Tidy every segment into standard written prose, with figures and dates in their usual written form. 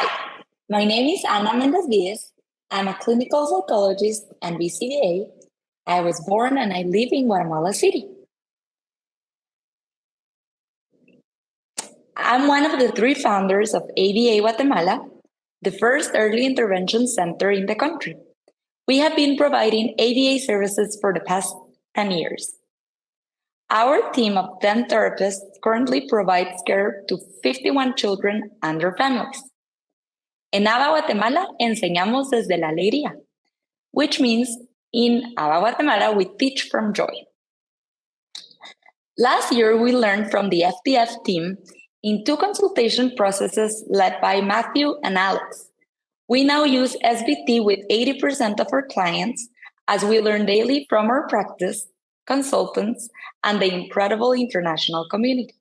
Hi, my name is Maria Mendez-Vides. I'm a clinical psychologist and BCBA. I was born and I live in Guatemala City. I'm one of the three founders of ABA Guatemala, the first early intervention center in the country. We have been providing ABA services for the past 10 years. Our team of 10 therapists currently provides care to 51 children and their families. En ABA Guatemala enseñamos desde la alegría, which means in ABA Guatemala we teach from joy. Last year, we learned from the FDF team in 2 consultation processes led by Matthew and Alex. We now use SBT with 80% of our clients as we learn daily from our practice, consultants, and the incredible international community.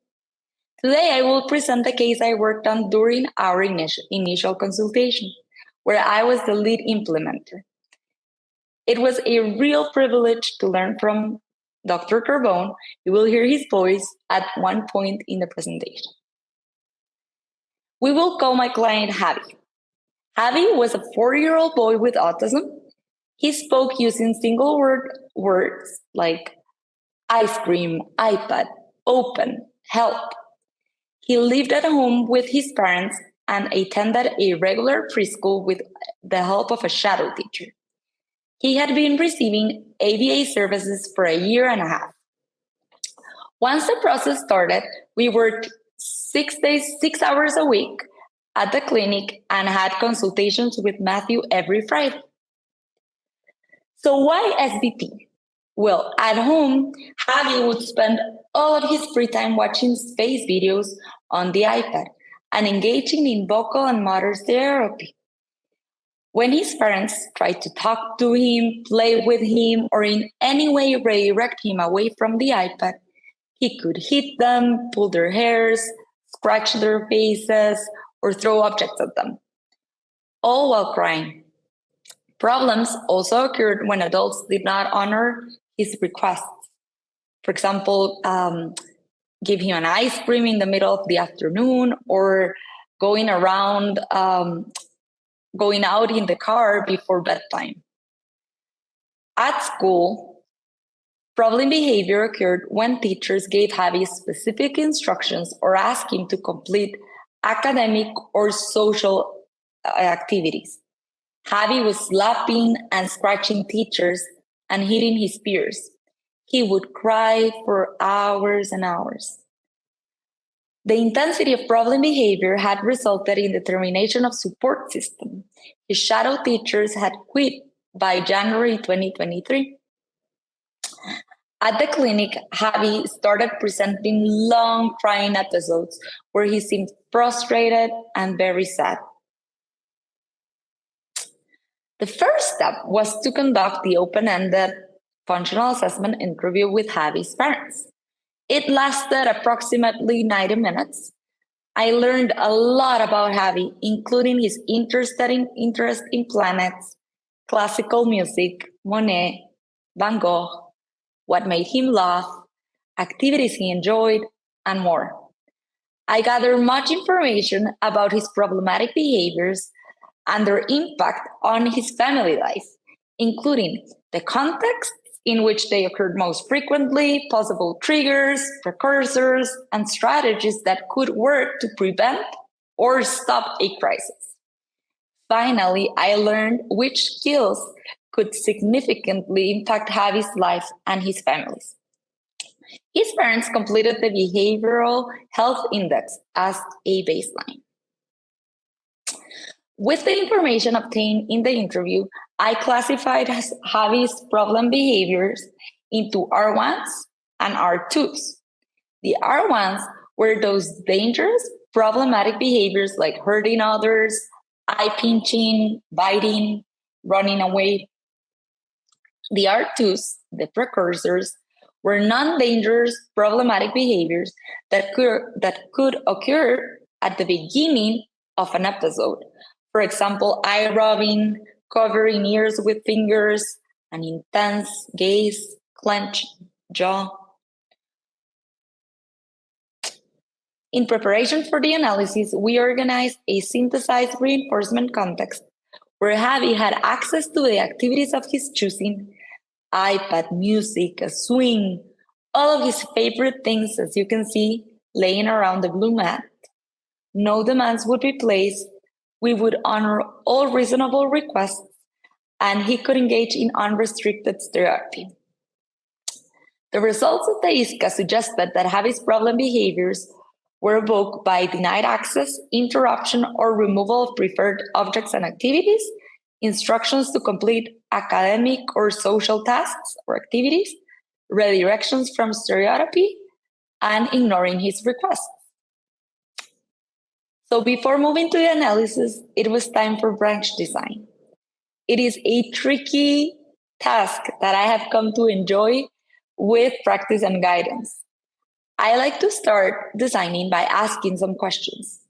Today, I will present the case I worked on during our initial consultation, where I was the lead implementer. It was a real privilege to learn from Dr. Carbone. You will hear his voice at one point in the presentation. We will call my client Javi. Javi was a 4-year-old boy with autism. He spoke using single word words like ice cream, iPad, open, help. He lived at home with his parents and attended a regular preschool with the help of a shadow teacher. He had been receiving ABA services for a year and a half. Once the process started, we worked 6 hours a week at the clinic and had consultations with Matthew every Friday. So why SBT? Well, at home, Javi would spend all of his free time watching space videos on the iPad and engaging in vocal and motor therapy. When his parents tried to talk to him, play with him, or in any way redirect him away from the iPad, he could hit them, pull their hairs, scratch their faces, or throw objects at them, all while crying. Problems also occurred when adults did not honor his requests. For example, give him an ice cream in the middle of the afternoon, or going out in the car before bedtime. At school, problem behavior occurred when teachers gave Javi specific instructions or asked him to complete academic or social activities. Javi was slapping and scratching teachers and hitting his peers. He would cry for hours and hours. The intensity of problem behavior had resulted in the termination of support system. His shadow teachers had quit by January 2023. At the clinic, Javi started presenting long crying episodes where he seemed frustrated and very sad. The first step was to conduct the open-ended functional assessment interview with Javi's parents. It lasted approximately 90 minutes. I learned a lot about Javi, including his interest in planets, classical music, Monet, Van Gogh, what made him laugh, activities he enjoyed, and more. I gathered much information about his problematic behaviors and their impact on his family life, including the context in which they occurred most frequently, possible triggers, precursors, and strategies that could work to prevent or stop a crisis. Finally, I learned which skills could significantly impact Javi's life and his family's. His parents completed the Behavioral Health Index as a baseline. With the information obtained in the interview, I classified Javi's problem behaviors into R1s and R2s. The R1s were those dangerous, problematic behaviors like hurting others, eye pinching, biting, running away. The R2s, the precursors, were non-dangerous, problematic behaviors that could occur at the beginning of an episode. For example, eye rubbing, covering ears with fingers, an intense gaze, clenched jaw. In preparation for the analysis, we organized a synthesized reinforcement context where Javi had access to the activities of his choosing, iPad, music, a swing, all of his favorite things, as you can see, laying around the blue mat. No demands would be placed. We would honor all reasonable requests, and he could engage in unrestricted therapy. The results of the ISCA suggested that Javi's problem behaviors were evoked by denied access, interruption, or removal of preferred objects and activities, instructions to complete academic or social tasks or activities, redirections from stereotypy, and ignoring his requests. So before moving to the analysis, it was time for branch design. It is a tricky task that I have come to enjoy with practice and guidance. I like to start designing by asking some questions.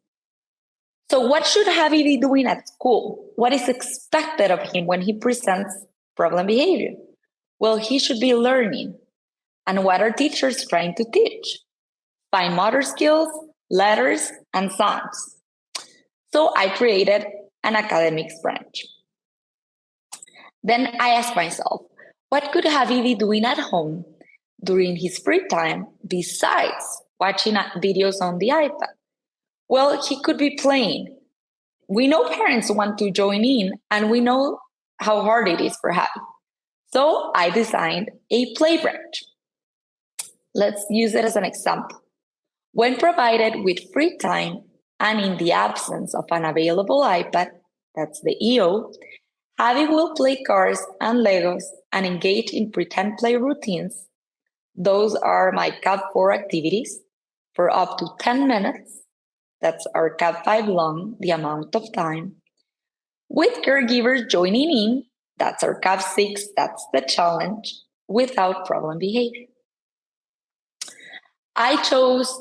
So what should Javi be doing at school? What is expected of him when he presents problem behavior? Well, he should be learning. And what are teachers trying to teach? Fine motor skills, letters, and sounds. So I created an academics branch. Then I asked myself, what could Javi be doing at home during his free time besides watching videos on the iPad? Well, he could be playing. We know parents want to join in, and we know how hard it is for Javi. So I designed a play branch. Let's use it as an example. When provided with free time and in the absence of an available iPad, that's the EO, Javi will play cars and Legos and engage in pretend play routines. Those are my CAP 4 activities for up to 10 minutes. That's our CAP 5 long, the amount of time. With caregivers joining in, that's our CAP 6, that's the challenge, without problem behavior. I chose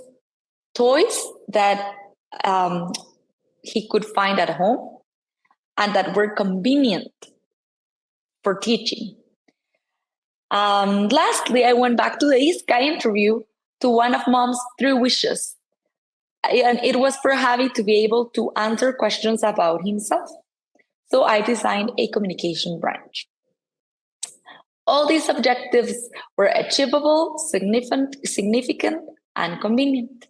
toys that he could find at home and that were convenient for teaching. Lastly, I went back to the ISCA interview to one of mom's 3 wishes. And it was for Javi to be able to answer questions about himself. So I designed a communication branch. All these objectives were achievable, significant, and convenient.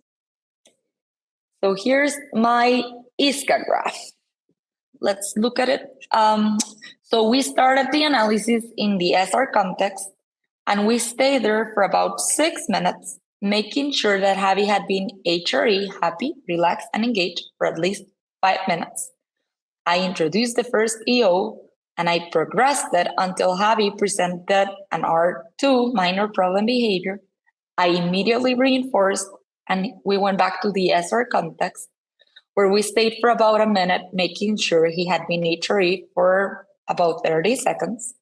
So here's my ISCA graph. Let's look at it. So we started the analysis in the SR context, and we stayed there for about 6 minutes, making sure that Javi had been HRE, happy, relaxed, and engaged for at least 5 minutes. I introduced the first EO, and I progressed it until Javi presented an R2, minor problem behavior. I immediately reinforced, and we went back to the SR context, where we stayed for about a minute, making sure he had been HRE for about 30 seconds.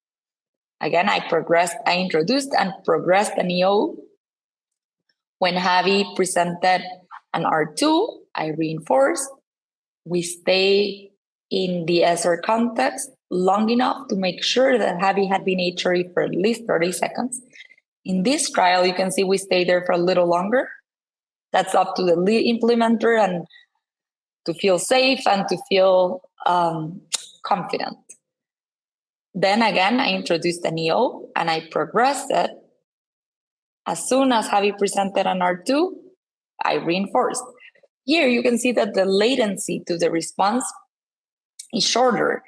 Again, I introduced and progressed an EO. When Javi presented an R2, I reinforced. We stay in the SR context long enough to make sure that Javi had been HRE for at least 30 seconds. In this trial, you can see we stay there for a little longer. That's up to the lead implementer and to feel safe and to feel confident. Then again, I introduced an EO and I progressed it. As soon as Javi presented an R2, I reinforced. Here you can see that the latency to the response is shorter,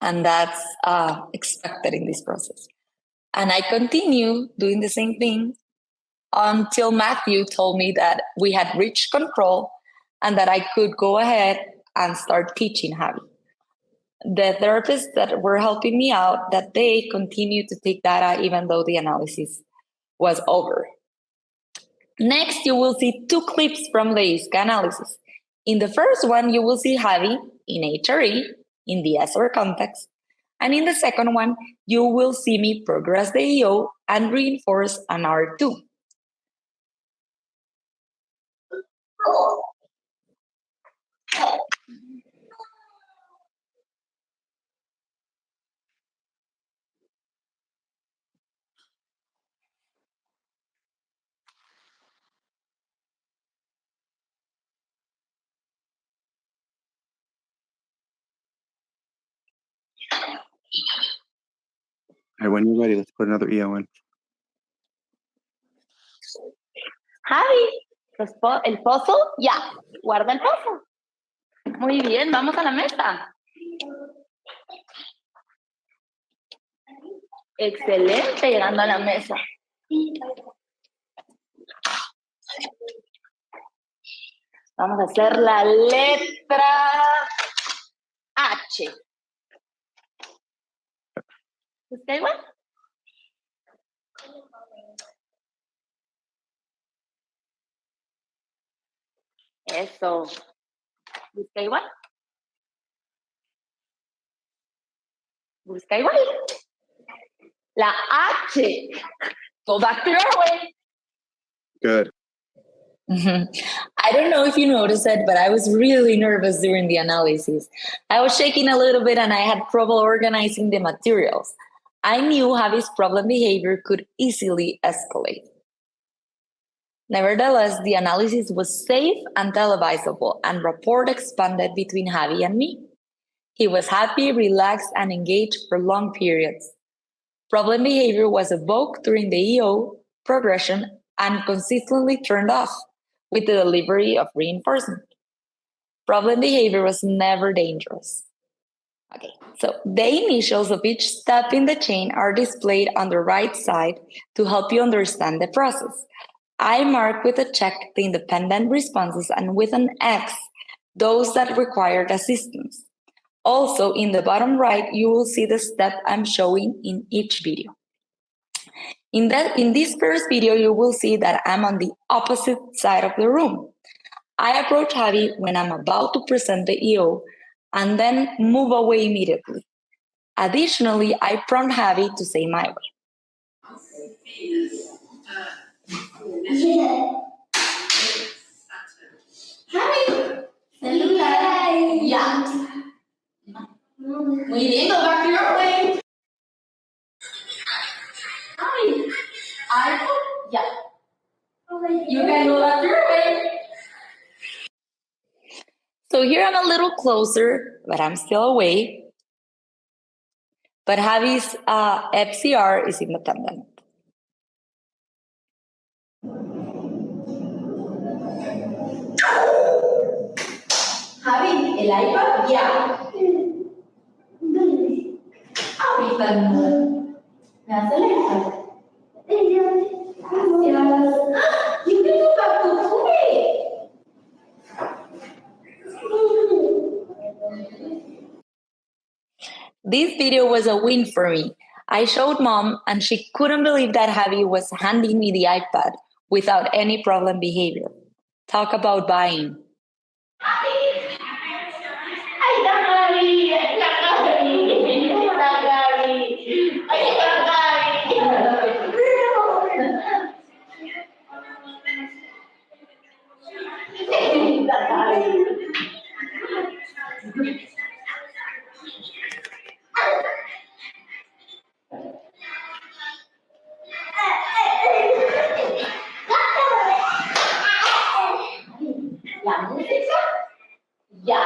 and that's expected in this process. And I continue doing the same thing until Matthew told me that we had reached control and that I could go ahead and start teaching Javi. The therapists that were helping me out, that they continued to take data even though the analysis was over. Next, you will see 2 clips from the ISCA analysis. In the first one, you will see Javi in HRE, in the SR context. And in the second one, you will see me progress the EO and reinforce an R2. All right, when you're ready, let's put another EO in. Javi, ¿el pozo? Ya, guarda el pozo. Muy bien, vamos a la mesa. Excelente, llegando a la mesa. Vamos a hacer la letra H. ¿Está igual? Eso. ¿Busca igual? Busca igual. La H. Go back to your way. Good. I don't know if you noticed it, but I was really nervous during the analysis. I was shaking a little bit and I had trouble organizing the materials. I knew Javi's problem behavior could easily escalate. Nevertheless, the analysis was safe and televisable, and rapport expanded between Javi and me. He was happy, relaxed, and engaged for long periods. Problem behavior was evoked during the EO progression and consistently turned off with the delivery of reinforcement. Problem behavior was never dangerous. Okay, so the initials of each step in the chain are displayed on the right side to help you understand the process. I mark with a check the independent responses and with an X those that required assistance. Also, in the bottom right, you will see the step I'm showing in each video. In this first video, you will see that I'm on the opposite side of the room. I approach Javi when I'm about to present the EO and then move away immediately. Additionally, I prompt Javi to say my way. Javi, celular. Yeah. Muy bien, go back to your way. Javi, iPhone. Yeah. You can go back to your way. So here I'm a little closer, but I'm still away. But Javi's FCR is independent. Javi, el iPad, ya. Ahorita no. ¿Me hace el iPad? Gracias. You can go back to school. This video was a win for me. I showed mom and she couldn't believe that Javi was handing me the iPad without any problem behavior. Talk about buying. La música, ya.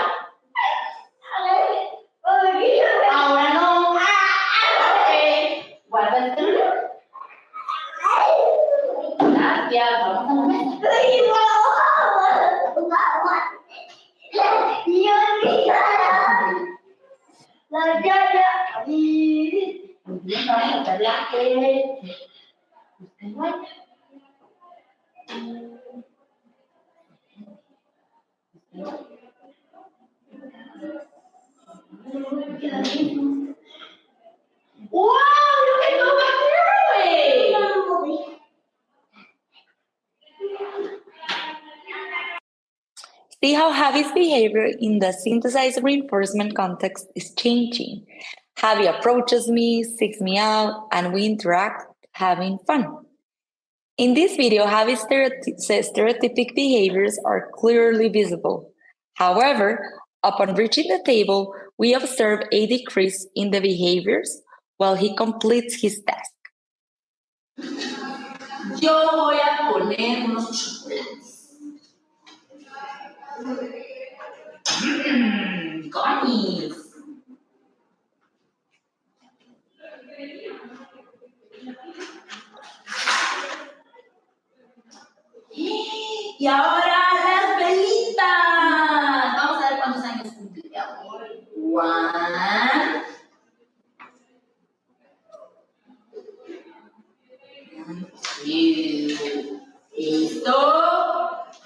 Ahora no. Ok. Guarda el celular. Gracias. Vamos a la mesa. Vamos a hacer la que... Wow, you can go back early. See how Javi's behavior in the synthesized reinforcement context is changing. Javi approaches me, seeks me out, and we interact, having fun. In this video, Javi's stereotypic behaviors are clearly visible. However, upon reaching the table, we observe a decrease in the behaviors while he completes his task. Yo voy a poner unos chocolates. Gummies. Y ahora las velitas. Vamos a ver cuántos años cumple Elmo. 1, 2. Listo.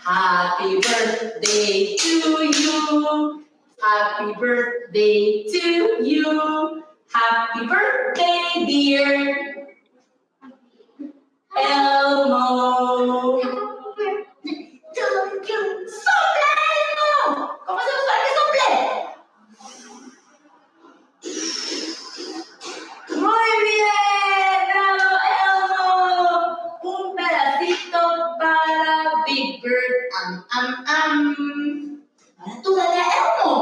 Happy birthday to you. Happy birthday to you. Happy birthday, dear Elmo. ¡Sopla, Elmo! ¿Cómo hacemos para que sople? Muy bien, bravo, Elmo. Un pedacito para Big Bird. Ahora tú dale a Elmo.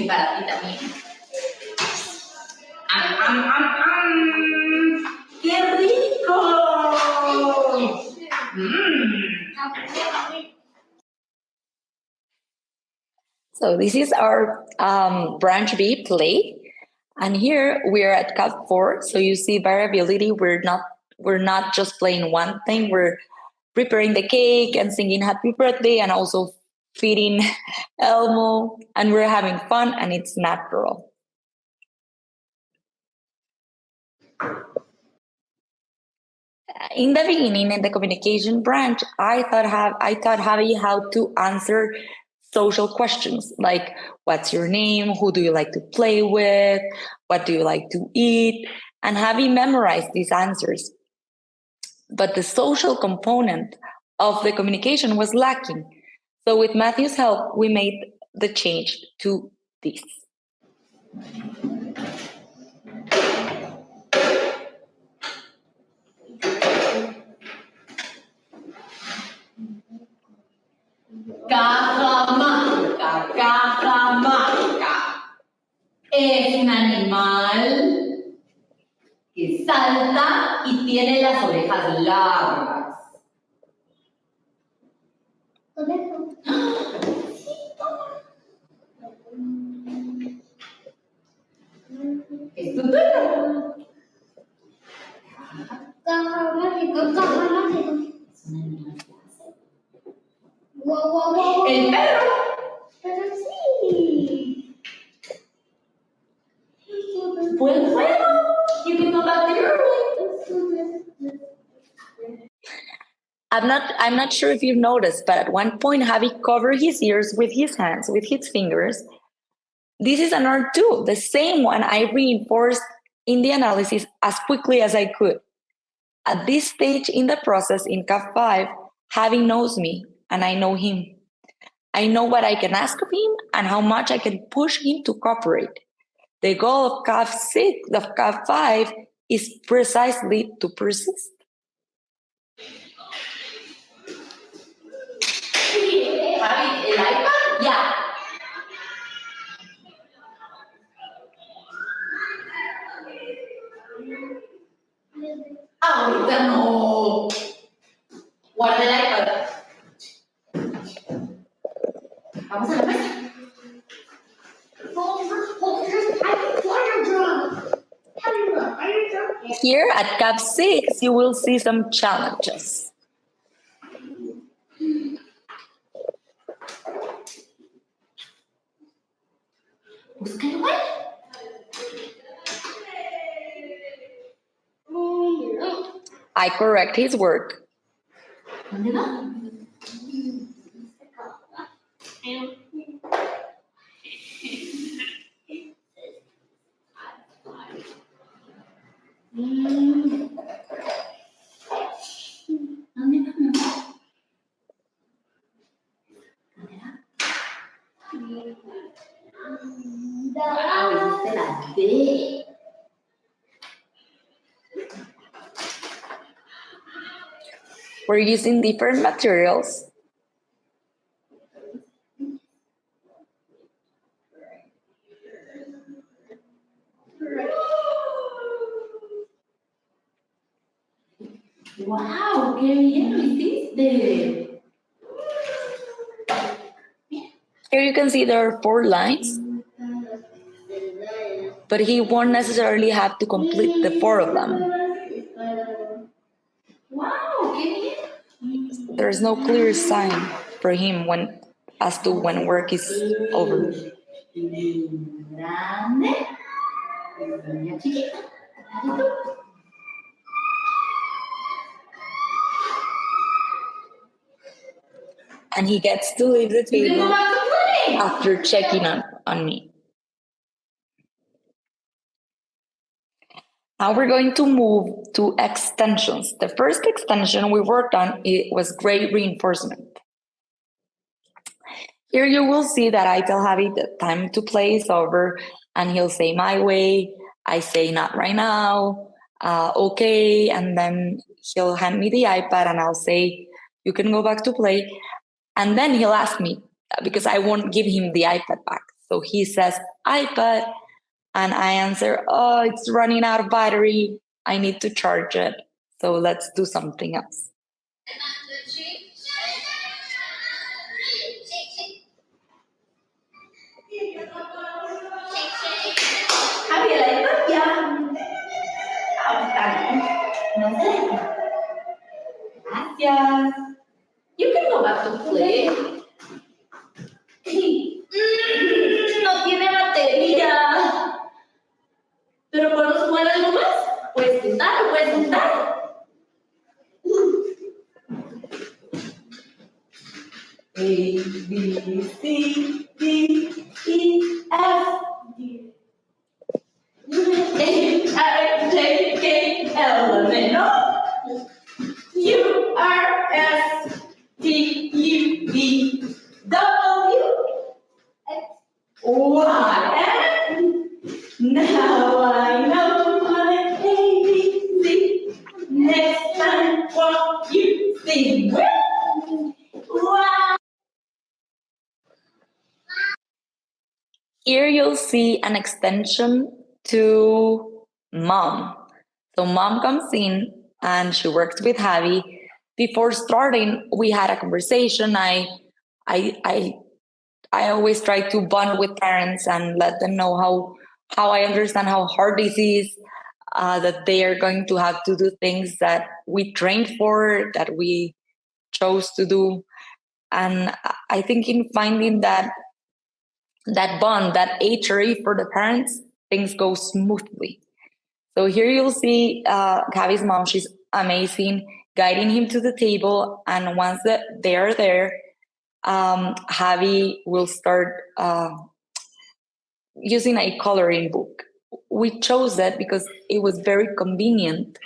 Para ti también. ¡Qué rico! So this is our branch B play. And here we are at cut 4. So you see variability. We're not just playing one thing. We're preparing the cake and singing happy birthday and also feeding Elmo. And we're having fun and it's natural. In the beginning, in the communication branch, I taught Javi how to answer social questions like, what's your name? Who do you like to play with? What do you like to eat? And Javi memorized these answers. But the social component of the communication was lacking. So with Matthew's help, we made the change to this. Cajamarca, cajamarca. Es un animal que salta y tiene las orejas largas. Es tu turno. Cajamarca, cajamarca. El perro. Pero sí. Buen juego. You can go back to your room. I'm not sure if you've noticed, but at one point, Javi covered his ears with his hands, with his fingers. This is an art too, the same one I reinforced in the analysis as quickly as I could. At this stage in the process, in CAF 5, Javi knows me and I know him. I know what I can ask of him and how much I can push him to cooperate. The goal of CAF 6, of CAF 5, is precisely to persist. Javi, ¿el iPad? Ya. Ahorita no. Guarda el iPad. Vamos a la mesa. Here at CAF 6, you will see some challenges. Busca el web. I correct his work. ¿Dónde va? ¿Dónde va? Ah, viste la D. We're using different materials. ¡Wow! ¡Qué bien lo hiciste! Here you can see there are 4 lines, but he won't necessarily have to complete the 4 of them. there's no clear sign for him as to when work is over. Grande. Niña chiquita. And he gets to leave the You can go table back to play. after checking on me. Now we're going to move to extensions. The first extension we worked on, it was grade reinforcement. Here you will see that I tell Javi the time to play is over, and he'll say my way. I say not right now, okay, and then he'll hand me the iPad and I'll say, you can go back to play. And then he'll ask me, because I won't give him the iPad back. So he says, iPad, and I answer, oh, it's running out of battery. I need to charge it. So let's do something else. Javi, la iPad ya. Está bien. No sé. Gracias. You can go back to play. No tiene batería. ¿Pero podemos jugar algo más? Puedes juntar. A, B, C, D, E, F, G, H, I, J, K, L, M, N, O, Q, R, S, T, U, V, W, X, Y, and now I know my ABC. Next time, what you sing with? Wow. Here you'll see an extension to mom. So mom comes in and she works with Javi. Before starting, we had a conversation. I always try to bond with parents and let them know how I understand how hard this is, that they are going to have to do things that we trained for, that we chose to do. And I think in finding that bond, that HRE for the parents, things go smoothly. So here you'll see Javi's mom. She's amazing, guiding him to the table. And once they are there, Javi will start using a coloring book. We chose that because it was very convenient.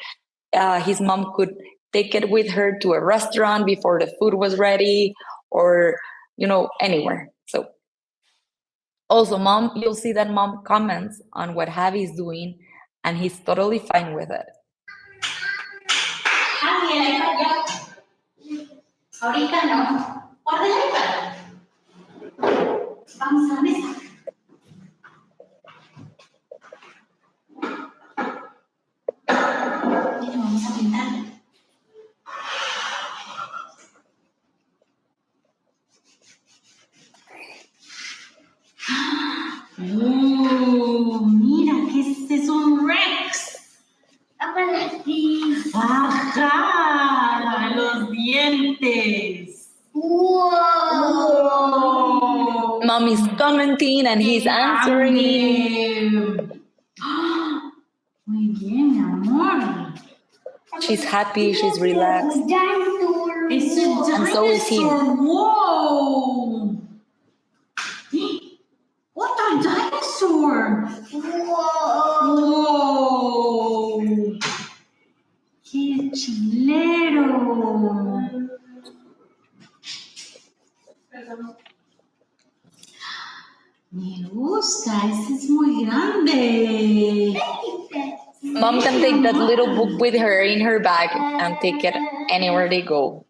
His mom could take it with her to a restaurant before the food was ready, or anywhere. So also, mom, you'll see that mom comments on what Javi is doing, and he's totally fine with it. Javi, el iPad ya. Ahorita no. Guarda el iPad. Vamos a la mesa. Bueno, vamos a pintar. Mira, que este es un Rex. Ajá, los dientes. Wow. Mom is commenting and he's answering. Muy bien, mi amor. She's happy, she's relaxed. It's a dinosaur. And so is he. Whoa! What a dinosaur! Whoa! ¡Qué chilero! Me gusta, ese es muy grande. Mom can take that little book with her in her bag and take it anywhere they go.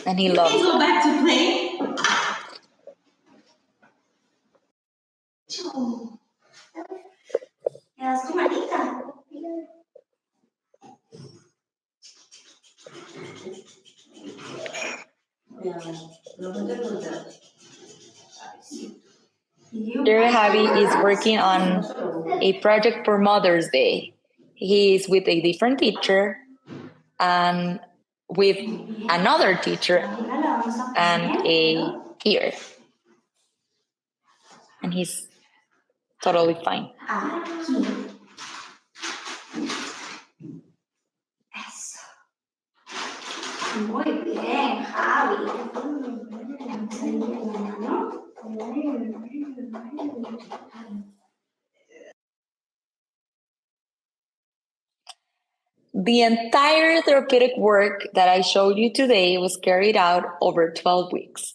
And he loves You can go it. back to play. ¿Das tu manita? Here Javi is working on a project for Mother's Day. He is with a different teacher, and with another teacher and a peer. And he's totally fine. Aquí. Eso. Muy bien, Javi. The entire therapeutic work that I showed you today was carried out over 12 weeks.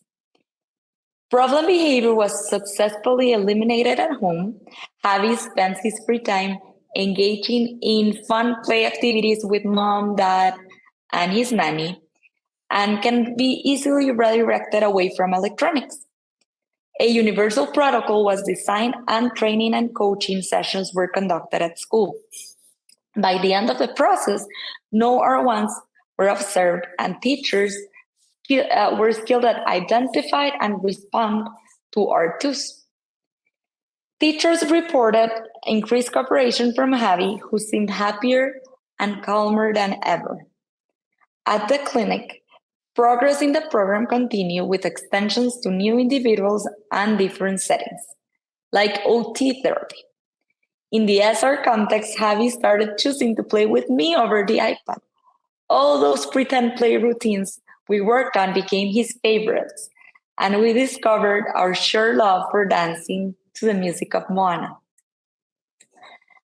Problem behavior was successfully eliminated at home. Javi spends his free time engaging in fun play activities with mom, dad, and his nanny, and can be easily redirected away from electronics. A universal protocol was designed, and training and coaching sessions were conducted at school. By the end of the process, no R1s were observed, and teachers were skilled at identify and respond to R2s. Teachers reported increased cooperation from Javi, who seemed happier and calmer than ever. At the clinic, progress in the program continued with extensions to new individuals and different settings, like OT therapy. In the SR context, Javi started choosing to play with me over the iPad. All those pretend play routines we worked on became his favorites, and we discovered our shared love for dancing to the music of Moana.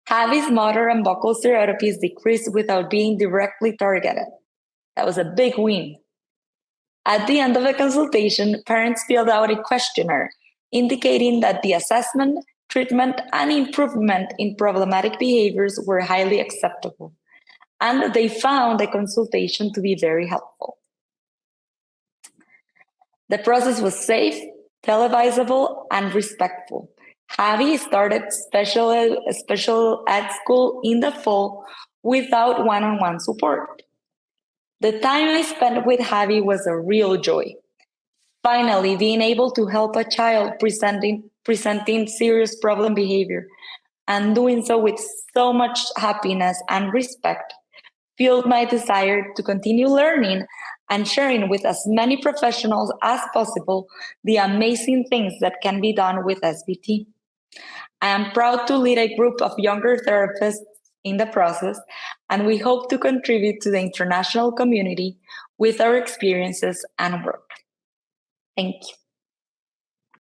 Javi's motor and vocal stereotypies decreased without being directly targeted. That was a big win. At the end of the consultation, parents filled out a questionnaire indicating that the assessment, treatment, and improvement in problematic behaviors were highly acceptable, and they found the consultation to be very helpful. The process was safe, televisable, and respectful. Javi started special ed school in the fall without one-on-one support. The time I spent with Javi was a real joy. Finally, being able to help a child presenting serious problem behavior and doing so with so much happiness and respect fueled my desire to continue learning and sharing with as many professionals as possible the amazing things that can be done with SBT. I am proud to lead a group of younger therapists in the process, and we hope to contribute to the international community with our experiences and work. Thank you.